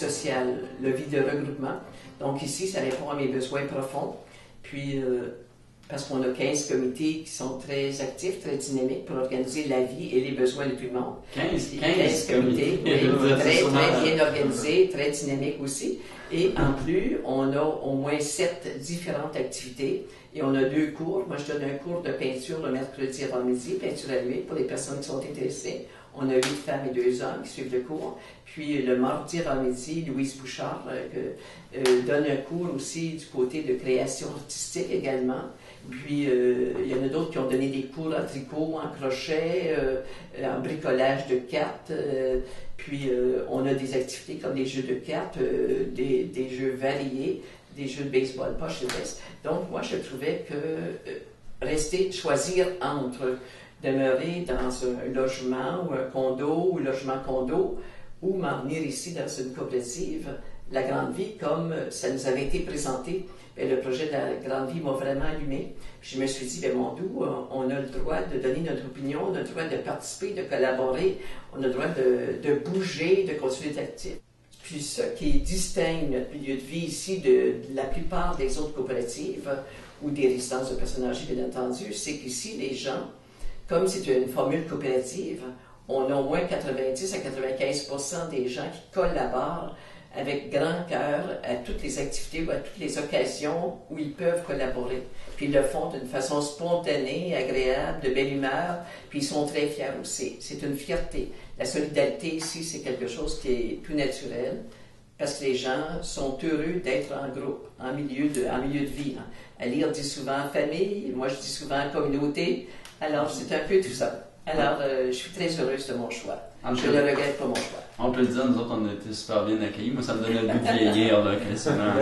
sociale, la vie de regroupement. Donc ici, ça répond à mes besoins profonds. Puis, parce qu'on a 15 comités qui sont très actifs, très dynamiques pour organiser la vie et les besoins de tout le monde. 15 comités, oui, très bien organisés, très dynamiques aussi. Et en plus, on a au moins 7 différentes activités. Et on a 2 cours. Moi, je donne un cours de peinture le mercredi avant-midi, peinture à l'huile pour les personnes qui sont intéressées. On a 8 femmes et 2 hommes qui suivent le cours. Puis le mardi avant-midi, Louise Bouchard donne un cours aussi du côté de création artistique également. Puis il y en a d'autres qui ont donné des cours en tricot, en crochet, en bricolage de cartes. Puis on a des activités comme des jeux de cartes, des jeux variés, des jeux de baseball, poche et veste. Donc moi je trouvais que choisir entre demeurer dans un logement ou un condo ou logement-condo ou m'en venir ici dans une coopérative, la Grande Vie, comme ça nous avait été présenté, le projet de la Grande Vie m'a vraiment allumé. Puis je me suis dit, mon doux, on a le droit de donner notre opinion, on a le droit de participer, de collaborer, on a le droit de bouger, de continuer d'être actif. Puis ce qui distingue notre milieu de vie ici de la plupart des autres coopératives ou des résidences de personnes âgées, bien entendu, c'est qu'ici, les gens, comme c'est une formule coopérative, on a au moins 90 à 95% des gens qui collaborent avec grand cœur à toutes les activités ou à toutes les occasions où ils peuvent collaborer. Puis ils le font d'une façon spontanée, agréable, de belle humeur, puis ils sont très fiers aussi. C'est une fierté. La solidarité ici, c'est quelque chose qui est tout naturel, parce que les gens sont heureux d'être en groupe, en milieu de vie. Hein. Ali dit souvent famille, moi je dis souvent communauté, alors c'est un peu tout ça. Alors, je suis très heureuse de mon choix. Je ne regrette pas mon choix. On peut le dire, nous autres, on a été super bien accueillis. Moi, ça me donne le goût de vieillir, là, quasiment.